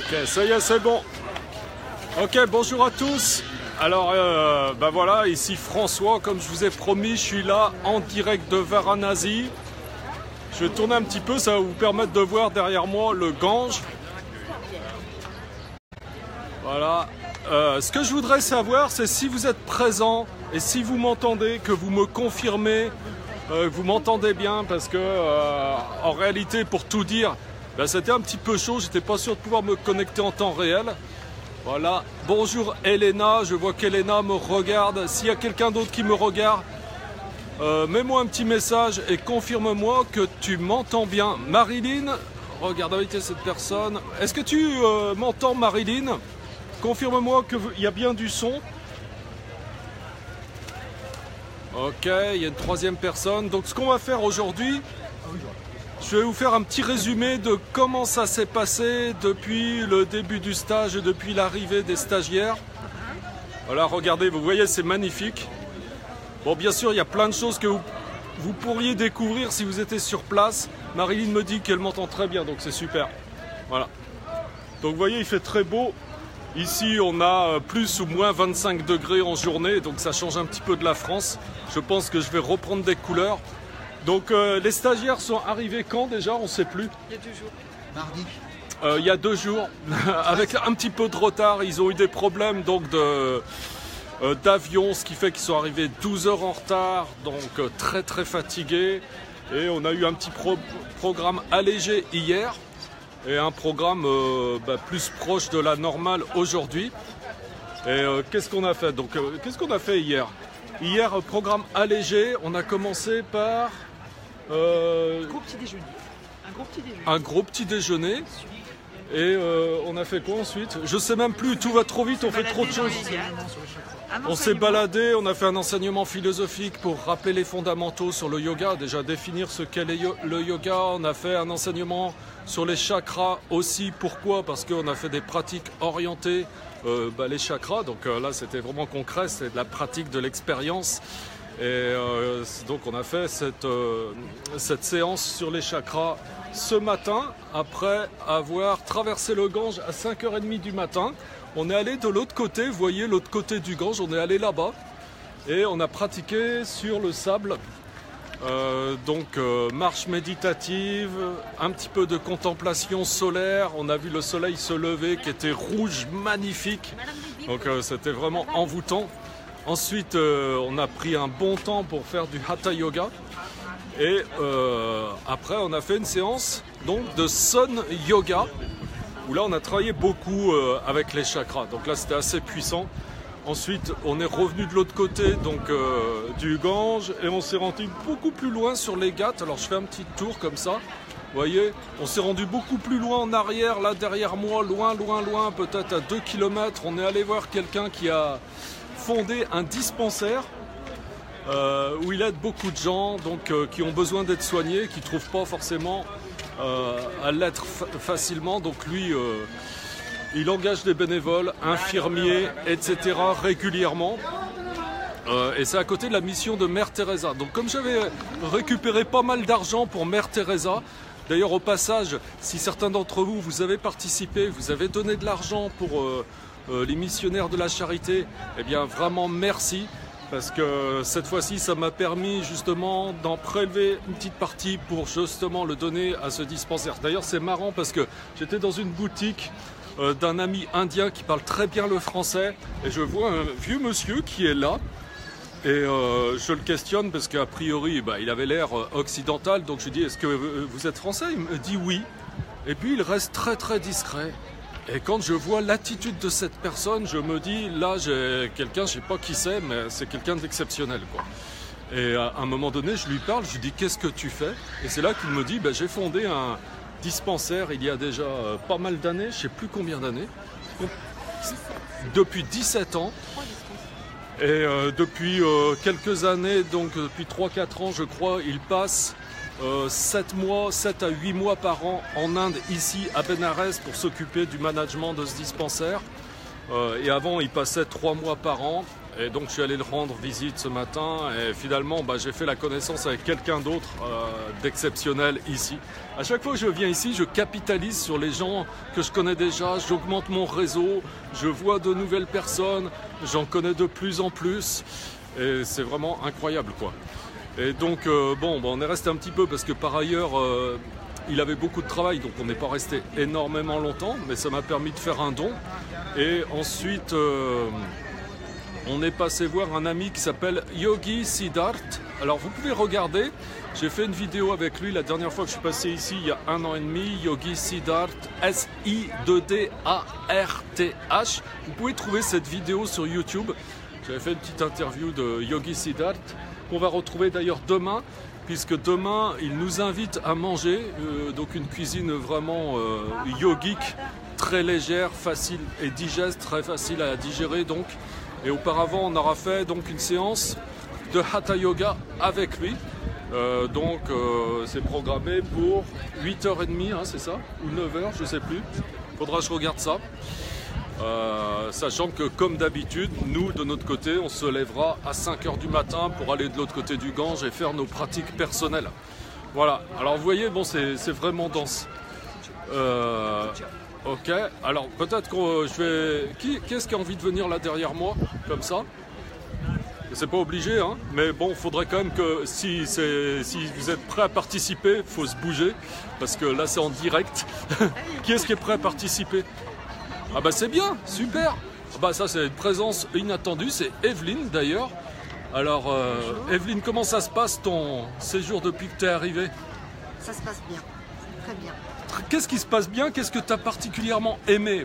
Ok, ça y est, c'est bon. Ok, bonjour à tous. Alors, voilà, ici François, comme je vous ai promis, je suis là en direct de Varanasi. Je vais tourner un petit peu, ça va vous permettre de voir derrière moi le Gange. Voilà. Ce que je voudrais savoir, c'est si vous êtes présent et si vous m'entendez, que vous me confirmez, que vous m'entendez bien, parce que en réalité, pour tout dire, c'était un petit peu chaud, j'étais pas sûr de pouvoir me connecter en temps réel. Voilà, bonjour Elena, je vois qu'Elena me regarde. S'il y a quelqu'un d'autre qui me regarde, mets-moi un petit message et confirme-moi que tu m'entends bien. Marilyn, regarde avec cette personne. Est-ce que tu m'entends, Marilyn? Confirme-moi qu'il y a bien du son. Ok, il y a une troisième personne. Donc ce qu'on va faire aujourd'hui, je vais vous faire un petit résumé de comment ça s'est passé depuis le début du stage et depuis l'arrivée des stagiaires. Voilà, regardez, vous voyez, c'est magnifique. Bon, bien sûr, il y a plein de choses que vous pourriez découvrir si vous étiez sur place. Marilyn me dit qu'elle m'entend très bien, donc c'est super. Voilà. Donc vous voyez, il fait très beau. Ici, on a plus ou moins 25 degrés en journée, donc ça change un petit peu de la France. Je pense que je vais reprendre des couleurs. Donc les stagiaires sont arrivés quand déjà? On ne sait plus. Il y a 2 jours. Mardi. Il y a 2 jours, avec un petit peu de retard. Ils ont eu des problèmes donc d'avion, ce qui fait qu'ils sont arrivés 12 heures en retard, donc très très fatigués. Et on a eu un petit programme allégé hier et un programme plus proche de la normale aujourd'hui. Et qu'est-ce qu'on a fait? Donc qu'est-ce qu'on a fait hier? Hier, programme allégé, on a commencé par Gros petit déjeuner. Un gros petit déjeuner. Et on a fait quoi ensuite? Je sais même plus, tout va trop vite, on fait trop de choses. On s'est baladé, on a fait un enseignement philosophique pour rappeler les fondamentaux sur le yoga, déjà définir ce qu'est le yoga. On a fait un enseignement sur les chakras aussi. Pourquoi? Parce qu'on a fait des pratiques orientées, les chakras. Donc là, c'était vraiment concret, c'est de la pratique, de l'expérience. Et donc on a fait cette séance sur les chakras ce matin, après avoir traversé le Gange à 5h30 du matin. On est allé de l'autre côté, vous voyez l'autre côté du Gange, on est allé là-bas et on a pratiqué sur le sable. Marche méditative, un petit peu de contemplation solaire. On a vu le soleil se lever qui était rouge, magnifique. Donc c'était vraiment envoûtant. Ensuite, on a pris un bon temps pour faire du Hatha Yoga. Et après, on a fait une séance donc, de Sun Yoga, où là, on a travaillé beaucoup avec les chakras. Donc là, c'était assez puissant. Ensuite, on est revenu de l'autre côté du Gange et on s'est rendu beaucoup plus loin sur les Ghats. Alors, je fais un petit tour comme ça. Vous voyez, on s'est rendu beaucoup plus loin en arrière, là, derrière moi, loin, peut-être à 2 km. On est allé voir quelqu'un qui a fondé un dispensaire où il aide beaucoup de gens qui ont besoin d'être soignés, qui ne trouvent pas forcément à l'être facilement. Donc lui, il engage des bénévoles, infirmiers, etc. régulièrement. Et c'est à côté de la mission de Mère Teresa. Donc comme j'avais récupéré pas mal d'argent pour Mère Teresa, d'ailleurs au passage, si certains d'entre vous, vous avez participé, vous avez donné de l'argent pour les missionnaires de la charité, eh bien vraiment merci. Parce que cette fois-ci, ça m'a permis justement d'en prélever une petite partie pour justement le donner à ce dispensaire. D'ailleurs, c'est marrant parce que j'étais dans une boutique d'un ami indien qui parle très bien le français et je vois un vieux monsieur qui est là et je le questionne parce qu'a priori, il avait l'air occidental. Donc je lui dis, est-ce que vous êtes français? Il me dit oui. Et puis il reste très très discret. Et quand je vois l'attitude de cette personne, je me dis, là, j'ai quelqu'un, je ne sais pas qui c'est, mais c'est quelqu'un d'exceptionnel, quoi. Et à un moment donné, je lui parle, je lui dis, qu'est-ce que tu fais? Et c'est là qu'il me dit, j'ai fondé un dispensaire il y a déjà pas mal d'années, je ne sais plus combien d'années, depuis 17 ans. Et depuis quelques années, donc depuis 3-4 ans, je crois, il passe 7 à 8 mois par an en Inde, ici à Benares, pour s'occuper du management de ce dispensaire. Et avant, il passait 3 mois par an. Et donc je suis allé le rendre visite ce matin et finalement j'ai fait la connaissance avec quelqu'un d'autre d'exceptionnel ici. À chaque fois que je viens ici, je capitalise sur les gens que je connais déjà, j'augmente mon réseau, je vois de nouvelles personnes, j'en connais de plus en plus et c'est vraiment incroyable quoi. Et donc on est resté un petit peu parce que par ailleurs il avait beaucoup de travail, donc on n'est pas resté énormément longtemps, mais ça m'a permis de faire un don. Et ensuite on est passé voir un ami qui s'appelle Yogi Siddharth. Alors vous pouvez regarder, j'ai fait une vidéo avec lui la dernière fois que je suis passé ici il y a 1 an et demi, Yogi Siddharth, S-I-2-D-A-R-T-H. Vous pouvez trouver cette vidéo sur YouTube. J'avais fait une petite interview de Yogi Siddharth qu'on va retrouver d'ailleurs demain, puisque demain il nous invite à manger, donc une cuisine vraiment yogique, très légère, facile et digeste, très facile à digérer donc. Et auparavant, on aura fait donc une séance de Hatha Yoga avec lui. C'est programmé pour 8h30, c'est ça? Ou 9h, je ne sais plus. Faudra que je regarde ça. Sachant que, comme d'habitude, nous, de notre côté, on se lèvera à 5h du matin pour aller de l'autre côté du Gange et faire nos pratiques personnelles. Voilà. Alors, vous voyez, c'est vraiment dense. Ok, alors peut-être que je vais... Qu'est-ce qui a envie de venir là derrière moi, comme ça? C'est pas obligé, hein, mais bon, il faudrait quand même que si vous êtes prêt à participer, il faut se bouger, parce que là c'est en direct. Qui est-ce qui est prêt à participer? Ah bah c'est bien, super. Bah ça c'est une présence inattendue, c'est Evelyne d'ailleurs. Alors Evelyne, comment ça se passe ton séjour depuis que tu es arrivée? Ça se passe bien, très bien. Qu'est-ce qui se passe bien? Qu'est-ce que tu as particulièrement aimé?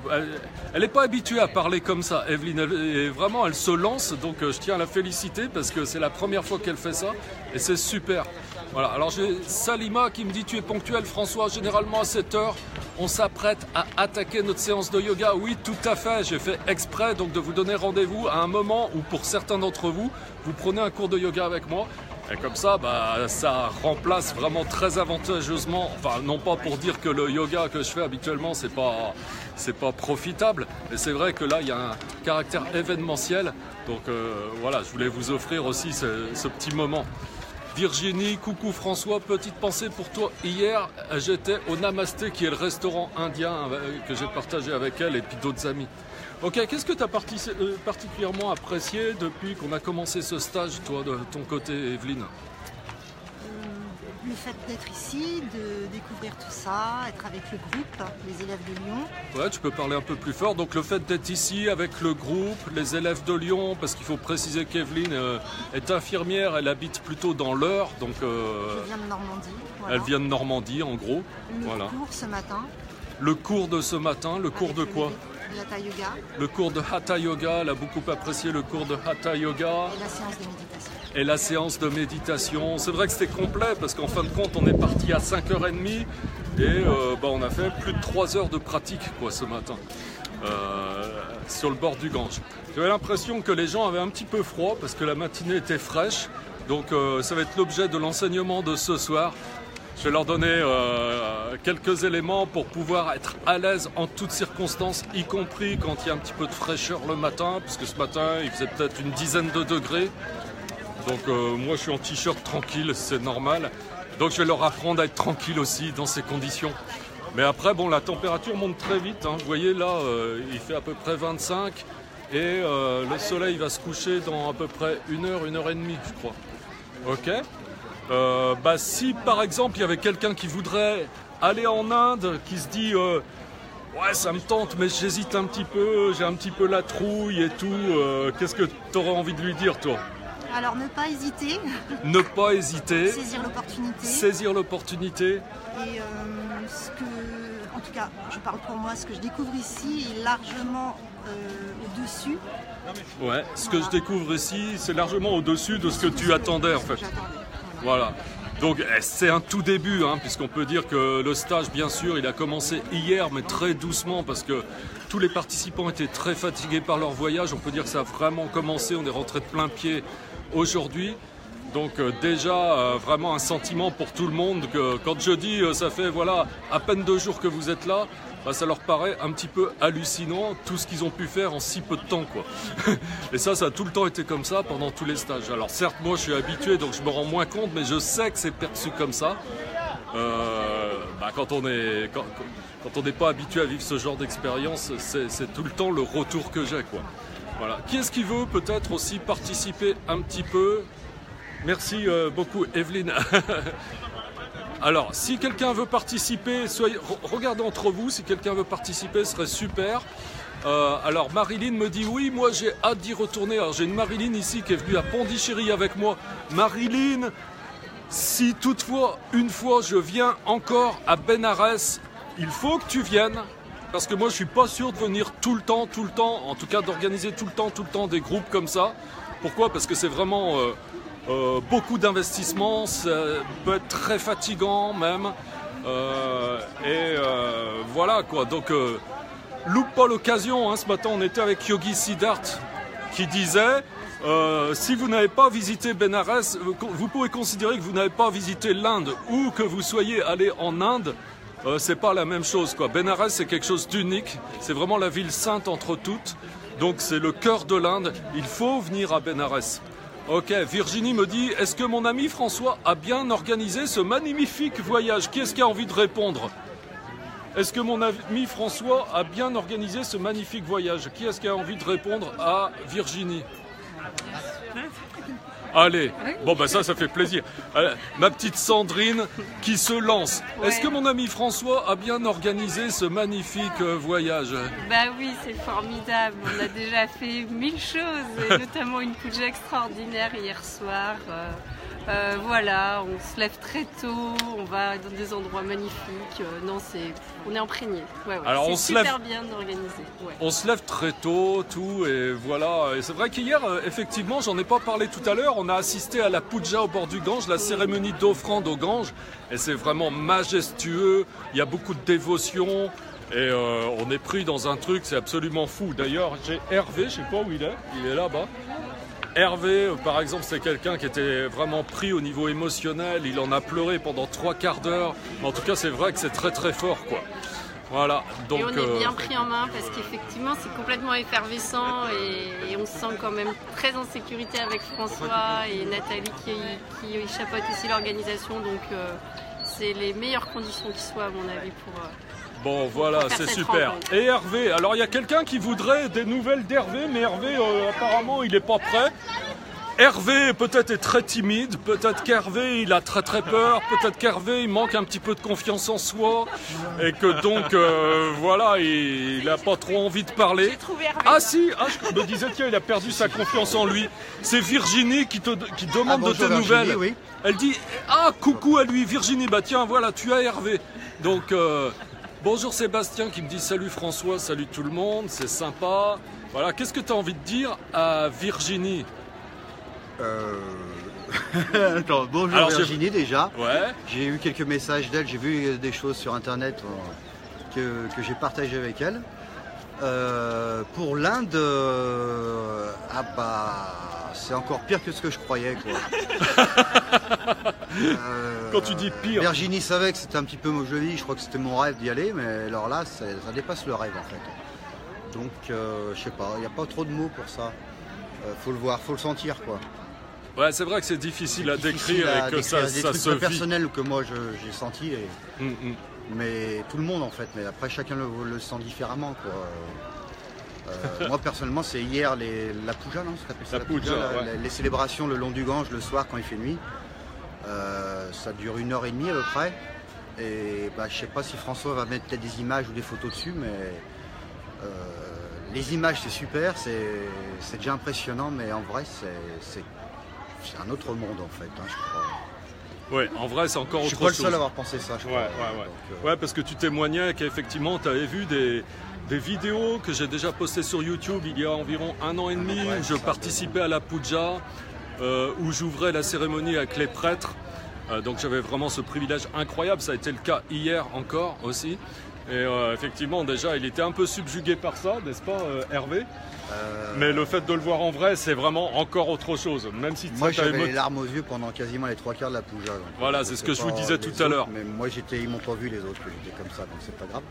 Elle n'est pas habituée à parler comme ça, Evelyne. Elle se lance, donc je tiens à la féliciter parce que c'est la première fois qu'elle fait ça et c'est super. Voilà. Alors j'ai Salima qui me dit: tu es ponctuel François, généralement à 7h, on s'apprête à attaquer notre séance de yoga. Oui, tout à fait, j'ai fait exprès donc de vous donner rendez-vous à un moment où pour certains d'entre vous, vous prenez un cours de yoga avec moi. Et comme ça, ça remplace vraiment très avantageusement, enfin non pas pour dire que le yoga que je fais habituellement c'est pas profitable, mais c'est vrai que là il y a un caractère événementiel, donc voilà, je voulais vous offrir aussi ce petit moment. Virginie, coucou François, petite pensée pour toi. Hier, j'étais au Namasté, qui est le restaurant indien que j'ai partagé avec elle et puis d'autres amis. Ok, qu'est-ce que tu as particulièrement apprécié depuis qu'on a commencé ce stage, toi, de ton côté, Evelyne? Le fait d'être ici, de découvrir tout ça, être avec le groupe, les élèves de Lyon. Ouais, tu peux parler un peu plus fort. Donc le fait d'être ici avec le groupe, les élèves de Lyon, parce qu'il faut préciser qu'Evelyne est infirmière, elle habite plutôt dans l'Eure. Donc, elle vient de Normandie. Voilà. Elle vient de Normandie, en gros. Le cours ce matin. Le cours de ce matin, le cours de quoi? De Hatha Yoga. Le cours de Hatha Yoga, elle a beaucoup apprécié le cours de Hatha Yoga. Et la séance de méditation. Et la séance de méditation. C'est vrai que c'était complet parce qu'en fin de compte, on est parti à 5h30 et on a fait plus de 3 heures de pratique ce matin sur le bord du Gange. J'avais l'impression que les gens avaient un petit peu froid parce que la matinée était fraîche. Donc ça va être l'objet de l'enseignement de ce soir. Je vais leur donner quelques éléments pour pouvoir être à l'aise en toutes circonstances, y compris quand il y a un petit peu de fraîcheur le matin, puisque ce matin il faisait peut-être une dizaine de degrés. Donc moi je suis en t-shirt tranquille, c'est normal. Donc je vais leur apprendre à être tranquille aussi dans ces conditions. Mais après la température monte très vite, hein. Vous voyez là il fait à peu près 25 et le soleil va se coucher dans à peu près 1h, 1h30 je crois. Ok. Si par exemple il y avait quelqu'un qui voudrait aller en Inde, qui se dit ouais ça me tente mais j'hésite un petit peu, j'ai un petit peu la trouille et tout, qu'est-ce que tu aurais envie de lui dire toi? Alors ne pas hésiter. Ne pas hésiter. Saisir l'opportunité. Saisir l'opportunité. Et en tout cas, je parle pour moi, ce que je découvre ici est largement au-dessus. Ouais, ce que je découvre ici, c'est largement au-dessus de ce que tu attendais en fait. Voilà. Donc c'est un tout début, hein, puisqu'on peut dire que le stage, bien sûr, il a commencé hier, mais très doucement, parce que tous les participants étaient très fatigués par leur voyage. On peut dire que ça a vraiment commencé, on est rentré de plein pied aujourd'hui. Donc déjà vraiment un sentiment pour tout le monde que quand je dis ça fait voilà à peine 2 jours que vous êtes là, bah, ça leur paraît un petit peu hallucinant tout ce qu'ils ont pu faire en si peu de temps quoi. Et ça a tout le temps été comme ça pendant tous les stages. Alors certes moi je suis habitué donc je me rends moins compte mais je sais que c'est perçu comme ça. Bah, quand on n'est pas habitué à vivre ce genre d'expérience, c'est tout le temps le retour que j'ai quoi. Voilà. Qui est-ce qui veut peut-être aussi participer un petit peu? Merci beaucoup Evelyne. Alors, si quelqu'un veut participer, regardez entre vous, si quelqu'un veut participer, ce serait super. Alors, Marilyn me dit, oui, moi j'ai hâte d'y retourner. Alors, j'ai une Marilyn ici qui est venue à Pondichéry avec moi. Marilyn, si toutefois, une fois, je viens encore à Bénarès, il faut que tu viennes. Parce que moi, je suis pas sûr de venir tout le temps, en tout cas d'organiser tout le temps des groupes comme ça. Pourquoi? Parce que c'est vraiment... beaucoup d'investissements, ça peut être très fatigant même. Voilà quoi. Donc, loupe pas l'occasion. Hein. Ce matin, on était avec Yogi Siddharth qui disait si vous n'avez pas visité Bénarès, vous pouvez considérer que vous n'avez pas visité l'Inde ou que vous soyez allé en Inde. C'est pas la même chose quoi. Bénarès, c'est quelque chose d'unique. C'est vraiment la ville sainte entre toutes. Donc, c'est le cœur de l'Inde. Il faut venir à Bénarès. Ok, Virginie me dit, est-ce que mon ami François a bien organisé ce magnifique voyage? Qui est-ce qui a envie de répondre? Est-ce que mon ami François a bien organisé ce magnifique voyage? Qui est-ce qui a envie de répondre à Virginie? Allez, bon ben ça fait plaisir. Ma petite Sandrine qui se lance. Ouais. Est-ce que mon ami François a bien organisé ce magnifique voyage? Bah oui, c'est formidable. On a déjà fait 1000 choses, et notamment une puja extraordinaire hier soir. Voilà, on se lève très tôt, on va dans des endroits magnifiques. Non, on est imprégné. Ouais, ouais. Alors, c'est super bien organisé. Ouais. On se lève très tôt, tout, et voilà. Et c'est vrai qu'hier, effectivement, j'en ai pas parlé tout à l'heure, on a assisté à la puja au bord du Gange, la cérémonie d'offrande au Gange, et c'est vraiment majestueux. Il y a beaucoup de dévotion. Et on est pris dans un truc, c'est absolument fou. D'ailleurs, j'ai Hervé, je sais pas où il est là-bas. Hervé, par exemple, c'est quelqu'un qui était vraiment pris au niveau émotionnel. Il en a pleuré pendant 3/4 d'heure. En tout cas, c'est vrai que c'est très très fort, quoi. Voilà. Donc, et on est bien pris en main parce qu'effectivement, c'est complètement effervescent et on se sent quand même très en sécurité avec François et Nathalie qui chapeaute aussi l'organisation. Donc, c'est les meilleures conditions qui soient, à mon avis, pour... Bon voilà, c'est super. Rencontre. Et Hervé, alors il y a quelqu'un qui voudrait des nouvelles d'Hervé, mais Hervé apparemment il n'est pas prêt. Hervé peut-être est très timide, peut-être qu'Hervé il a très très peur, peut-être qu'Hervé il manque un petit peu de confiance en soi et que donc voilà, il n'a pas trop envie de parler. J'ai trouvé Hervé. Ah si, je me disais tiens, il a perdu sa confiance en lui. C'est Virginie qui demande de tes nouvelles. Oui. Elle dit coucou à lui Virginie, bah tiens voilà, tu as Hervé. Donc bonjour Sébastien qui me dit salut François, salut tout le monde, c'est sympa. Voilà, qu'est-ce que tu as envie de dire à Virginie? Attends, bonjour. Alors, Virginie déjà. Ouais. J'ai eu quelques messages d'elle, j'ai vu des choses sur internet que j'ai partagées avec elle. Pour l'Inde, c'est encore pire que ce que je croyais quoi. Quand tu dis pire. Virginie savait que c'était un petit peu je crois que c'était mon rêve d'y aller, mais alors là ça dépasse le rêve en fait. Donc je sais pas, il n'y a pas trop de mots pour ça. Faut le voir, faut le sentir quoi. Ouais, c'est vrai que c'est difficile à décrire et que ça se vit. C'est personnel que moi j'ai senti, mais tout le monde en fait. Mais après chacun le sent différemment quoi. Moi personnellement c'est hier la puja, non? La puja, ouais. Les célébrations le long du Gange le soir quand il fait nuit. Ça dure 1h30 à peu près. Et je sais pas si François va mettre peut-être des images ou des photos dessus, mais les images c'est super, c'est déjà impressionnant, mais en vrai c'est un autre monde en fait, je crois. Ouais, en vrai c'est encore autre chose. Je suis pas le seul à avoir pensé ça, je crois. Ouais, parce que tu témoignais qu'effectivement tu avais vu des vidéos que j'ai déjà postées sur YouTube il y a environ 1 an et demi où je participais à la puja, où j'ouvrais la cérémonie avec les prêtres. Donc j'avais vraiment ce privilège incroyable, ça a été le cas hier encore aussi. Et effectivement, déjà, il était un peu subjugué par ça, n'est-ce pas, Hervé? Mais le fait de le voir en vrai, c'est vraiment encore autre chose. Même si moi, j'avais les larmes aux yeux pendant quasiment les 3/4 de la Pouja. Voilà, c'est ce que je vous disais tout à l'heure. Mais moi, ils m'ont pas vu les autres, j'étais comme ça, donc c'est pas grave.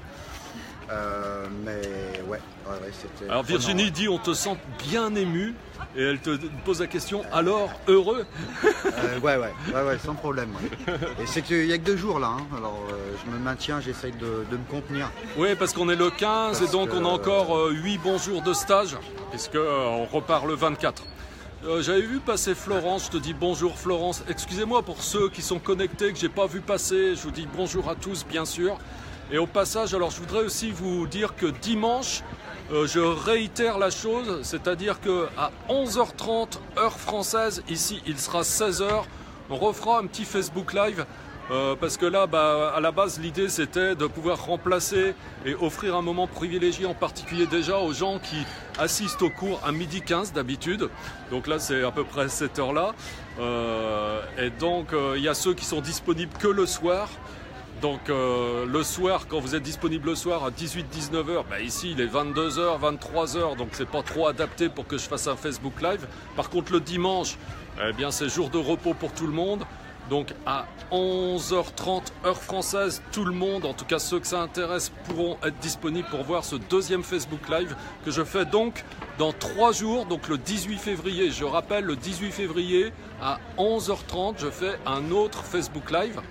Mais ouais, c'était... Alors Virginie dit, on te sent bien ému. Et elle te pose la question, alors, heureux? Ouais, sans problème. Ouais. Et c'est qu'il n'y a que 2 jours là, hein. Alors je me maintiens, j'essaye de me contenir. Oui, parce qu'on est le 15 et donc on a encore 8 bons jours de stage, puisque on repart le 24. J'avais vu passer Florence, je te dis bonjour Florence. Excusez-moi pour ceux qui sont connectés, que j'ai pas vu passer, je vous dis bonjour à tous bien sûr. Et au passage, alors je voudrais aussi vous dire que dimanche, je réitère la chose, c'est-à-dire qu'à 11h30 heure française, ici il sera 16h, on refera un petit Facebook Live parce que là, à la base, l'idée c'était de pouvoir remplacer et offrir un moment privilégié en particulier déjà aux gens qui assistent au cours à 12h15 d'habitude. Donc là, c'est à peu près cette heure-là. Et donc, il y a ceux qui sont disponibles que le soir. Donc le soir, quand vous êtes disponible le soir à 18-19h, ici il est 22h, 23h, donc c'est pas trop adapté pour que je fasse un Facebook Live. Par contre le dimanche, eh bien c'est jour de repos pour tout le monde. Donc à 11h30 heure française, tout le monde, en tout cas ceux que ça intéresse, pourront être disponibles pour voir ce deuxième Facebook Live que je fais donc dans 3 jours, donc le 18 février. Je rappelle, le 18 février à 11h30, je fais un autre Facebook Live.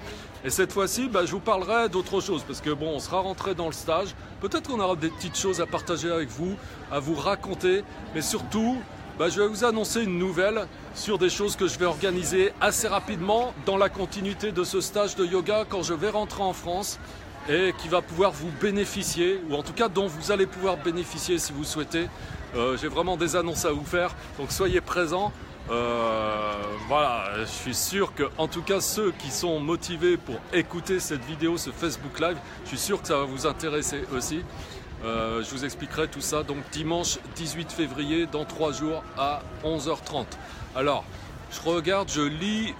Et cette fois-ci, je vous parlerai d'autre chose, parce que bon, on sera rentré dans le stage. Peut-être qu'on aura des petites choses à partager avec vous, à vous raconter, mais surtout, je vais vous annoncer une nouvelle sur des choses que je vais organiser assez rapidement dans la continuité de ce stage de yoga quand je vais rentrer en France et qui va pouvoir vous bénéficier, ou en tout cas dont vous allez pouvoir bénéficier si vous souhaitez. J'ai vraiment des annonces à vous faire, donc soyez présents. Voilà, je suis sûr que en tout cas ceux qui sont motivés pour écouter cette vidéo, ce Facebook Live, je suis sûr que ça va vous intéresser aussi. Je vous expliquerai tout ça donc dimanche 18 février dans 3 jours à 11h30. Alors je regarde, je lis,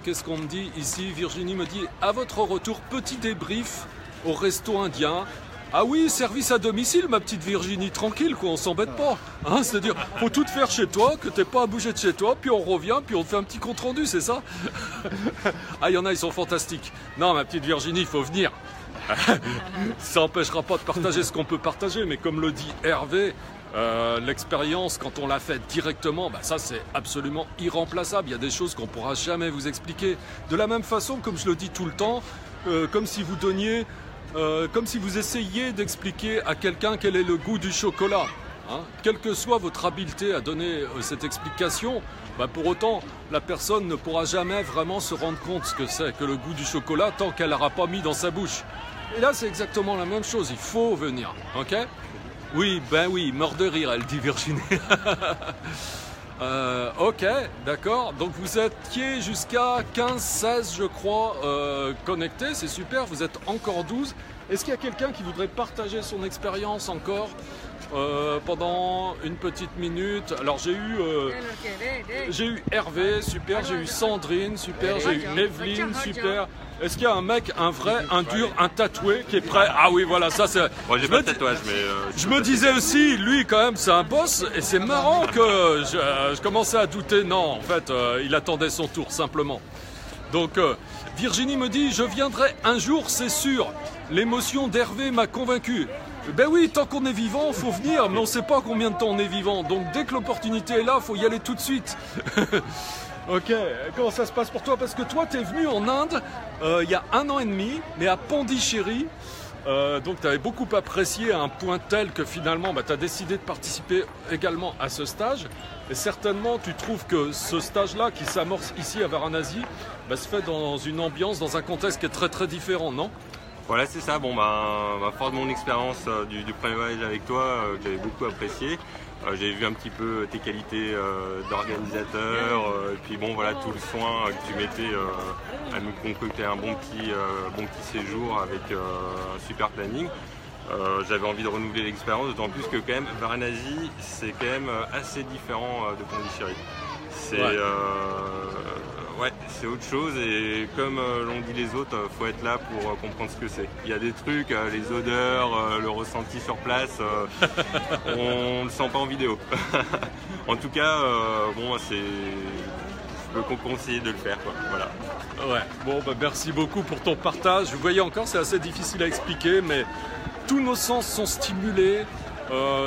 qu'est-ce qu'on me dit ici? Virginie me dit, à votre retour, petit débrief au resto indien. Ah oui, service à domicile, ma petite Virginie, tranquille quoi, on s'embête pas. Hein, c'est-à-dire, faut tout faire chez toi, que t'aies pas à bouger de chez toi, puis on revient, puis on te fait un petit compte rendu, c'est ça? Ah, il y en a, ils sont fantastiques. Non, ma petite Virginie, il faut venir. Ça n'empêchera pas de partager ce qu'on peut partager, mais comme le dit Hervé, l'expérience, quand on l'a fait directement, ça c'est absolument irremplaçable. Il y a des choses qu'on ne pourra jamais vous expliquer. De la même façon, comme je le dis tout le temps, comme si vous donniez... comme si vous essayiez d'expliquer à quelqu'un quel est le goût du chocolat. Hein. Quelle que soit votre habileté à donner cette explication, pour autant, la personne ne pourra jamais vraiment se rendre compte ce que c'est que le goût du chocolat tant qu'elle n'aura pas mis dans sa bouche. Et là, c'est exactement la même chose. Il faut venir. Ok? Oui, oui, mort de rire, elle dit Virginie. Ok, d'accord. Donc vous étiez jusqu'à 15-16 je crois connectés, c'est super, vous êtes encore 12. Est-ce qu'il y a quelqu'un qui voudrait partager son expérience encore pendant une petite minute? Alors j'ai eu Hervé, super, j'ai eu Sandrine, super, j'ai eu Evelyne, super. Est-ce qu'il y a un mec, un vrai, un dur, un tatoué qui est prêt? Ah oui, voilà, ça c'est... Moi j'ai pas de tatouage, mais... je me disais aussi, lui quand même, c'est un boss, et c'est marrant que je commençais à douter. Non, en fait, il attendait son tour, simplement. Donc, Virginie me dit, je viendrai un jour, c'est sûr. L'émotion d'Hervé m'a convaincu. Ben oui, tant qu'on est vivant, il faut venir, mais on ne sait pas combien de temps on est vivant. Donc dès que l'opportunité est là, il faut y aller tout de suite. Ok, comment ça se passe pour toi? Parce que toi, tu es venu en Inde il y a 1 an et demi, mais à Pondichéry. Donc tu avais beaucoup apprécié à un point tel que finalement, tu as décidé de participer également à ce stage. Et certainement, tu trouves que ce stage-là, qui s'amorce ici à Varanasi, se fait dans une ambiance, dans un contexte qui est très très différent, non? Voilà, c'est ça. Bon, force de mon expérience du premier voyage avec toi, que j'avais beaucoup apprécié. J'ai vu un petit peu tes qualités d'organisateur, et puis bon voilà tout le soin que tu mettais à nous concocter un bon petit séjour avec un super planning. J'avais envie de renouveler l'expérience, d'autant plus que quand même Varanasi c'est quand même assez différent de Pondichéry. C'est c'est autre chose et comme l'ont dit les autres, faut être là pour comprendre ce que c'est. Il y a des trucs, les odeurs, le ressenti sur place, on ne le sent pas en vidéo. En tout cas, je peux conseiller de le faire, quoi. Voilà. Ouais, bon, merci beaucoup pour ton partage. Vous voyez encore, c'est assez difficile à expliquer, mais tous nos sens sont stimulés.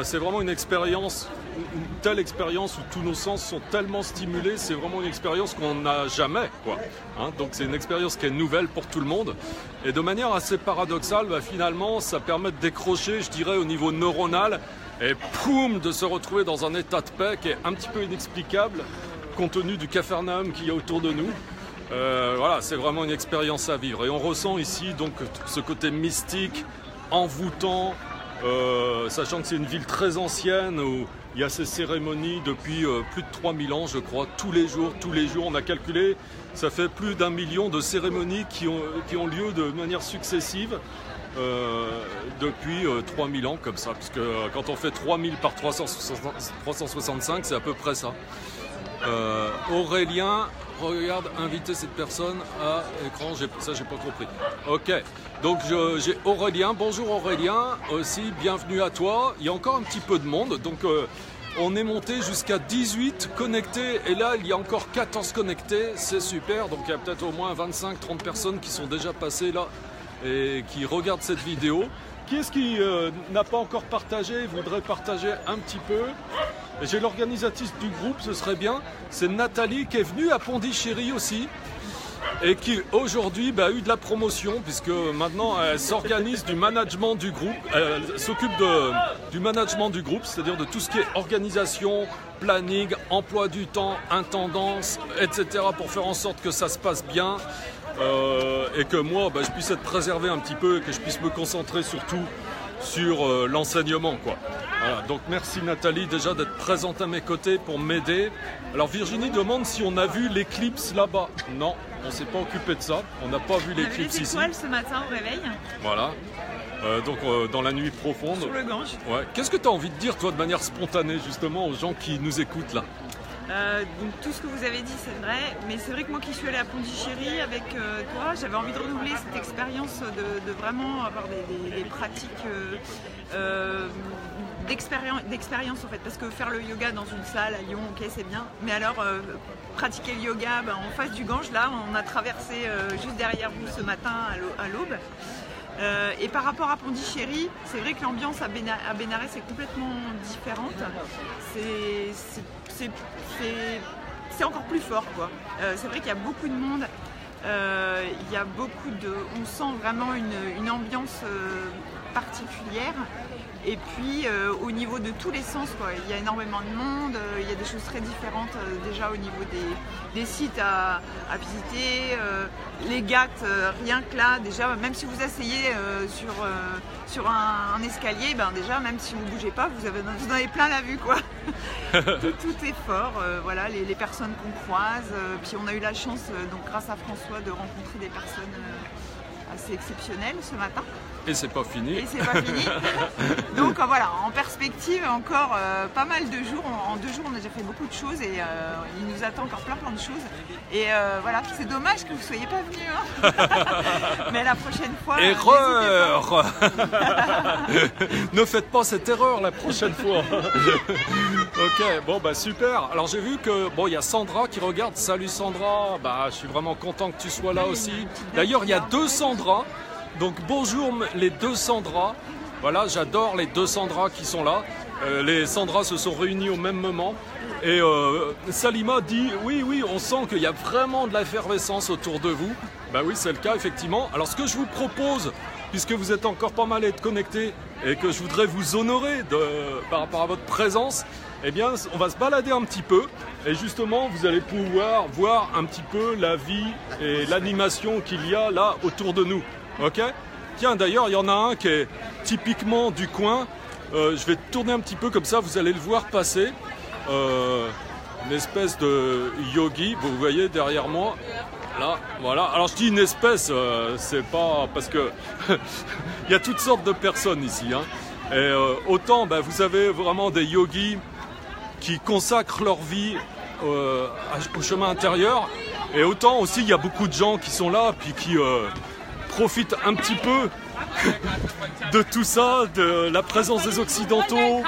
C'est vraiment une expérience, une telle expérience où tous nos sens sont tellement stimulés. C'est vraiment une expérience qu'on n'a jamais, quoi. Hein, donc c'est une expérience qui est nouvelle pour tout le monde. Et de manière assez paradoxale, finalement, ça permet de décrocher, je dirais, au niveau neuronal, et poum, de se retrouver dans un état de paix qui est un petit peu inexplicable, compte tenu du capharnaüm qu'il y a autour de nous. Voilà, c'est vraiment une expérience à vivre. Et on ressent ici donc ce côté mystique, envoûtant, sachant que c'est une ville très ancienne où il y a ces cérémonies depuis plus de 3000 ans, je crois, tous les jours, on a calculé, ça fait plus d'1 million de cérémonies qui ont lieu de manière successive depuis 3000 ans comme ça, parce que quand on fait 3000 par 365, c'est à peu près ça. Aurélien, regarde, inviter cette personne à écran, j'ai pas compris. Ok, donc j'ai Aurélien, bonjour Aurélien, aussi bienvenue à toi. Il y a encore un petit peu de monde, donc on est monté jusqu'à 18 connectés et là il y a encore 14 connectés, c'est super, donc il y a peut-être au moins 25-30 personnes qui sont déjà passées là et qui regardent cette vidéo. Qui est-ce qui n'a pas encore partagé, voudrait partager un petit peu? J'ai l'organisatrice du groupe, ce serait bien. C'est Nathalie qui est venue à Pondichéry aussi et qui aujourd'hui a eu de la promotion puisque maintenant elle s'organise du management du groupe. Elle s'occupe du management du groupe, c'est-à-dire de tout ce qui est organisation, planning, emploi du temps, intendance, etc. pour faire en sorte que ça se passe bien. Et que moi je puisse être préservé un petit peu et que je puisse me concentrer surtout sur l'enseignement, quoi. Voilà, donc merci Nathalie déjà d'être présente à mes côtés pour m'aider. Alors Virginie demande si on a vu l'éclipse là-bas. Non, on s'est pas occupé de ça, on n'a pas vu l'éclipse ici. On a vu les étoiles ce matin au réveil. Voilà, donc dans la nuit profonde. Sur le Gange. Ouais. Qu'est-ce que tu as envie de dire toi de manière spontanée justement aux gens qui nous écoutent là? Donc tout ce que vous avez dit c'est vrai, mais c'est vrai que moi qui suis allée à Pondichéry avec toi, j'avais envie de renouveler cette expérience de vraiment avoir des pratiques d'expérience en fait, parce que faire le yoga dans une salle à Lyon, ok c'est bien, mais alors pratiquer le yoga en face du Gange, là on a traversé juste derrière vous ce matin à l'aube. Et par rapport à Pondichéry, c'est vrai que l'ambiance à Bénarès est complètement différente. C'est encore plus fort, quoi. C'est vrai qu'il y a beaucoup de monde. Il y a on sent vraiment une ambiance particulière. Et puis au niveau de tous les sens, quoi, il y a énormément de monde, il y a des choses très différentes déjà au niveau des sites à visiter, les gâtes, rien que là, déjà, même si vous asseyez sur un escalier, déjà, même si vous ne bougez pas, vous en avez plein la vue, quoi. tout est fort, voilà, les personnes qu'on croise, puis on a eu la chance, donc grâce à François, de rencontrer des personnes assez exceptionnelles ce matin. Et c'est pas fini. Et c'est pas fini. Donc voilà, en perspective, encore pas mal de jours. En 2 jours, on a déjà fait beaucoup de choses et il nous attend encore plein de choses. Et voilà, c'est dommage que vous ne soyez pas venus. Hein. Mais la prochaine fois. Erreur. Ne faites pas cette erreur la prochaine fois. Ok, bon super. Alors j'ai vu que il y a Sandra qui regarde. Salut Sandra. Je suis vraiment content que tu sois là aussi. D'ailleurs, il y a 2 Sandra. Donc bonjour les 2 Sandra, voilà j'adore les 2 Sandra qui sont là, les Sandra se sont réunies au même moment et Salima dit oui on sent qu'il y a vraiment de l'effervescence autour de vous, oui c'est le cas effectivement. Alors ce que je vous propose, puisque vous êtes encore pas mal à être connectés et que je voudrais vous honorer par rapport à votre présence, eh bien on va se balader un petit peu et justement vous allez pouvoir voir un petit peu la vie et l'animation qu'il y a là autour de nous. Ok. Tiens, d'ailleurs, il y en a un qui est typiquement du coin. Je vais tourner un petit peu comme ça, vous allez le voir passer. Une espèce de yogi, vous voyez derrière moi. Là, voilà. Alors je dis une espèce, c'est pas parce que il y a toutes sortes de personnes ici. Hein. Et autant, vous avez vraiment des yogis qui consacrent leur vie au chemin intérieur. Et autant aussi, il y a beaucoup de gens qui sont là, puis qui profitent un petit peu de tout ça, de la présence des Occidentaux,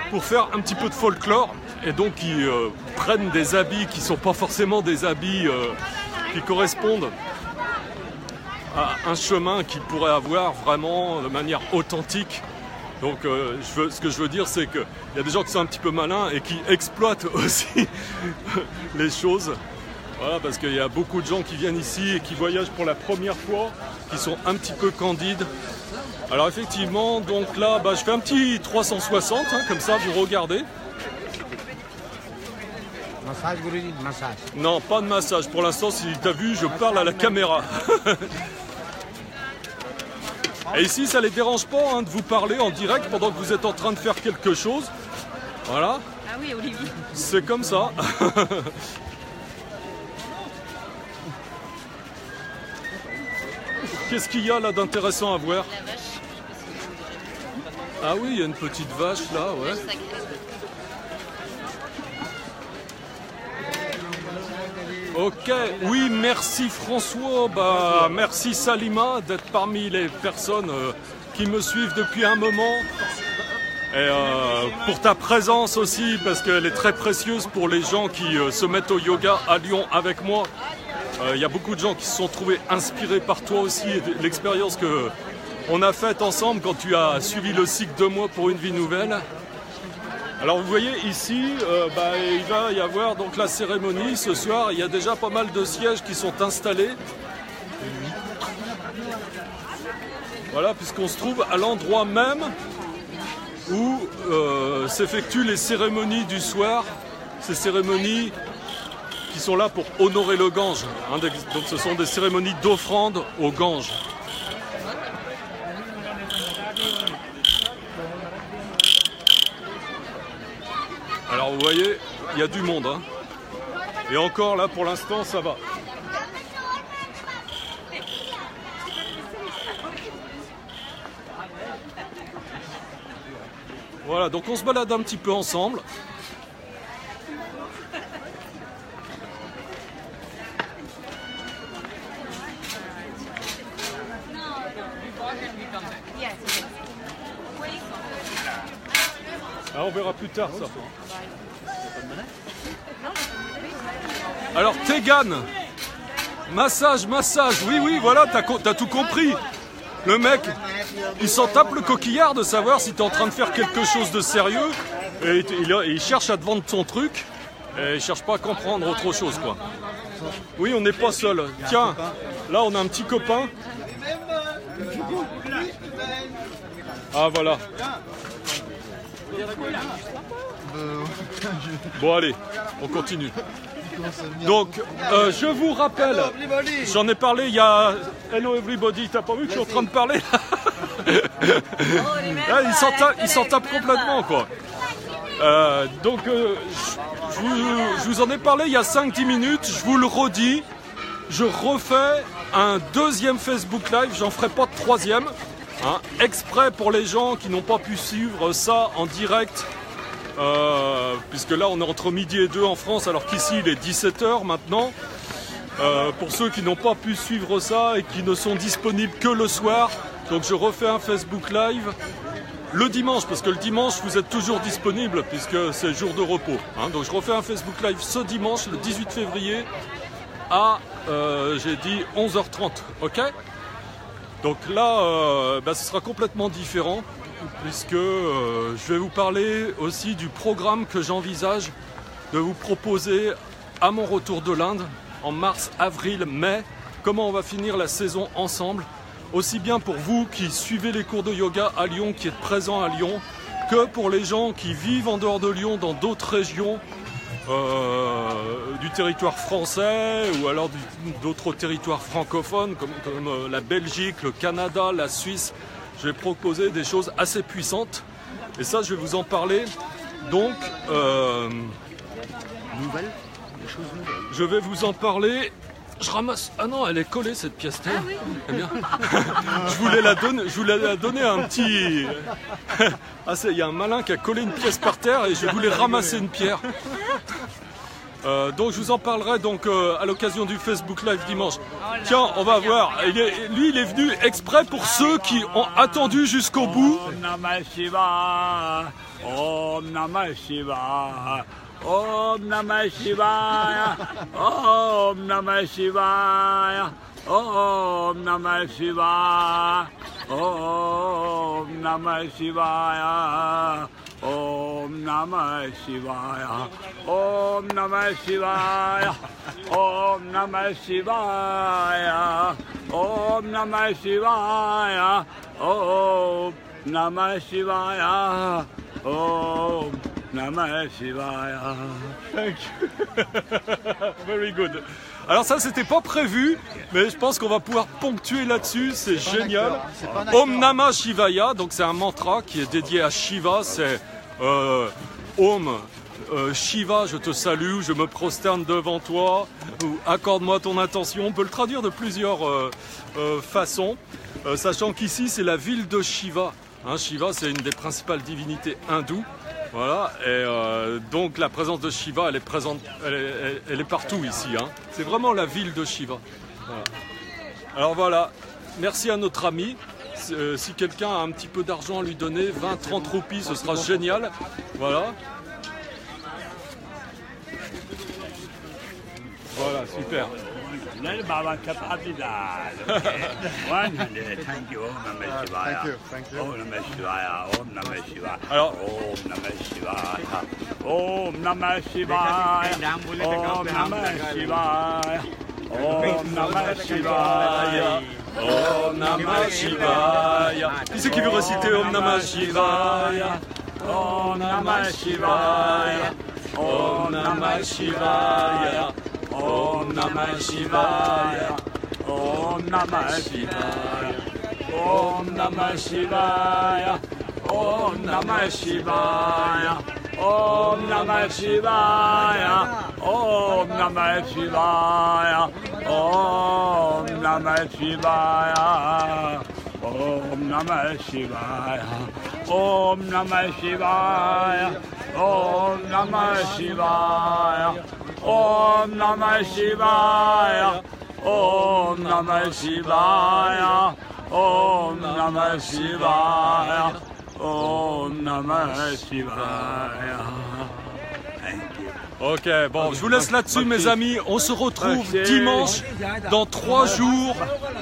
pour faire un petit peu de folklore. Et donc, ils prennent des habits qui ne sont pas forcément des habits qui correspondent à un chemin qu'ils pourraient avoir vraiment de manière authentique. Donc ce que je veux dire, c'est qu'il y a des gens qui sont un petit peu malins et qui exploitent aussi les choses. Voilà, parce qu'il y a beaucoup de gens qui viennent ici et qui voyagent pour la première fois, qui sont un petit peu candides. Alors effectivement, donc là, je fais un petit 360, comme ça vous regardez. Massage, Guruji, massage. Non, pas de massage. Pour l'instant, si tu as vu, je parle à la caméra. Et ici, ça ne les dérange pas de vous parler en direct pendant que vous êtes en train de faire quelque chose. Voilà. Ah oui, Olivier. C'est comme ça. Qu'est-ce qu'il y a là d'intéressant à voir? Ah oui, il y a une petite vache là, ouais. Ok, oui, merci François, merci Salima d'être parmi les personnes qui me suivent depuis un moment. Et pour ta présence aussi, parce qu'elle est très précieuse pour les gens qui se mettent au yoga à Lyon avec moi. Il y a beaucoup de gens qui se sont trouvés inspirés par toi aussi et l'expérience qu'on a faite ensemble quand tu as suivi le cycle 2 mois pour une vie nouvelle. Alors vous voyez ici, il va y avoir donc la cérémonie ce soir. Il y a déjà pas mal de sièges qui sont installés. Voilà, puisqu'on se trouve à l'endroit même où s'effectuent les cérémonies du soir. Ces cérémonies qui sont là pour honorer le Gange. Donc ce sont des cérémonies d'offrande au Gange. Alors vous voyez, il y a du monde. Et encore là, pour l'instant, ça va. Voilà, donc on se balade un petit peu ensemble. Ah, on verra plus tard ça. Alors Tegan, massage, oui, voilà, t'as tout compris. Le mec, il s'en tape le coquillard de savoir si t'es en train de faire quelque chose de sérieux et il cherche à te vendre ton truc et il cherche pas à comprendre autre chose, quoi. Oui, on n'est pas seul. Tiens, là on a un petit copain. Ah voilà. Bon allez, on continue. Donc, je vous rappelle, j'en ai parlé il y a... Hello everybody, t'as pas vu que je suis en train de parler là, il s'en tape complètement, quoi. Donc, je vous en ai parlé il y a 5-10 minutes, je vous le redis, je refais un deuxième Facebook Live, j'en ferai pas de troisième, exprès pour les gens qui n'ont pas pu suivre ça en direct. Puisque là on est entre midi et 2 en France, alors qu'ici il est 17h maintenant. Pour ceux qui n'ont pas pu suivre ça et qui ne sont disponibles que le soir, donc je refais un Facebook Live le dimanche, parce que le dimanche vous êtes toujours disponible puisque c'est jour de repos, donc je refais un Facebook Live ce dimanche, le 18 février à j'ai dit 11h30, ok. Donc là ce sera complètement différent, puisque je vais vous parler aussi du programme que j'envisage de vous proposer à mon retour de l'Inde en mars, avril, mai. Comment on va finir la saison ensemble, aussi bien pour vous qui suivez les cours de yoga à Lyon, qui êtes présents à Lyon, que pour les gens qui vivent en dehors de Lyon, dans d'autres régions du territoire français ou alors d'autres territoires francophones comme la Belgique, le Canada, la Suisse. Je vais proposer des choses assez puissantes et ça je vais vous en parler. Donc Nouvelles, des choses nouvelles. Je vais vous en parler. Je ramasse. Ah non, elle est collée cette pièce. Ah oui. Eh bien. Je voulais la donner à un petit. Ah il y a un malin qui a collé une pièce par terre et je voulais ramasser une pierre. Donc je vous en parlerai donc à l'occasion du Facebook Live dimanche. Tiens, on va voir. Lui, il est venu exprès pour ceux qui ont attendu jusqu'au bout. Om Namah Shivaya, Om Namah Shivaya, Om Namah Shivaya, Om Namah Shivaya, Om Namah Shivaya, Om Namah Shivaya, Om Namah Shivaya, Om Namah Shivaya, Om Namah Shivaya, Om Namah Shivaya, Om Namah Shivaya, Om Namah Shivaya. Thank you. Very good. Alors ça, c'était pas prévu, mais je pense qu'on va pouvoir ponctuer là-dessus, c'est génial. Om Namah Shivaya, donc c'est un mantra qui est dédié à Shiva, c'est Om Shiva, je te salue, je me prosterne devant toi, ou accorde-moi ton intention. On peut le traduire de plusieurs façons, sachant qu'ici c'est la ville de Shiva. Hein, Shiva, c'est une des principales divinités hindoues. Voilà, et donc la présence de Shiva, elle est présente, elle est partout ici. Hein. C'est vraiment la ville de Shiva. Voilà. Alors voilà, merci à notre ami. Si quelqu'un a un petit peu d'argent à lui donner, 20-30 roupies, ce sera génial. Voilà. Voilà, super. Baba Kapabidal. 100. Thank you. Om Namah Shivaya. Thank you. Om Namah Shivaya. Om Namah Shivaya. Alors, Om Namah Shivaya. Om Namah Shivaya. Om Namah Shivaya. Om Namah Shivaya. Om Namah Shivaya. Qui c'est qui veut réciter Om Namah Shivaya? Om Namah Shivaya. Om Namah Shivaya. Om Namah Shivaya. Om Namah Shivaya. Om Namah Shivaya. Om Namah Shivaya. Om Namah Shivaya. Om Namah Shivaya. Om Namah Shivaya. Om Namah Shivaya. Om Namah Shivaya. Om Namah Shivaya. Om Namah Shivaya. Om Namah Shivaya. Om Namah Shivaya. Om Namah Shivaya. Ok, bon, je vous laisse là-dessus, mes amis. On se retrouve dimanche, dans 3 jours,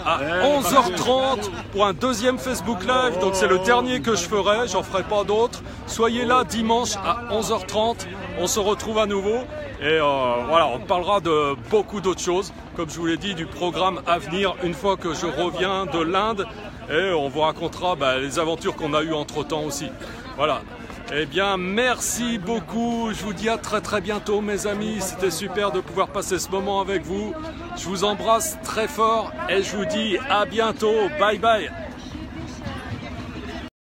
à 11h30 pour un deuxième Facebook Live. Donc c'est le dernier que je ferai, j'en ferai pas d'autres. Soyez là dimanche à 11h30. On se retrouve à nouveau. Et voilà, on parlera de beaucoup d'autres choses. Comme je vous l'ai dit, du programme à venir une fois que je reviens de l'Inde. Et on vous racontera les aventures qu'on a eues entre-temps aussi. Voilà. Eh bien, merci beaucoup. Je vous dis à très bientôt, mes amis. C'était super de pouvoir passer ce moment avec vous. Je vous embrasse très fort et je vous dis à bientôt. Bye bye.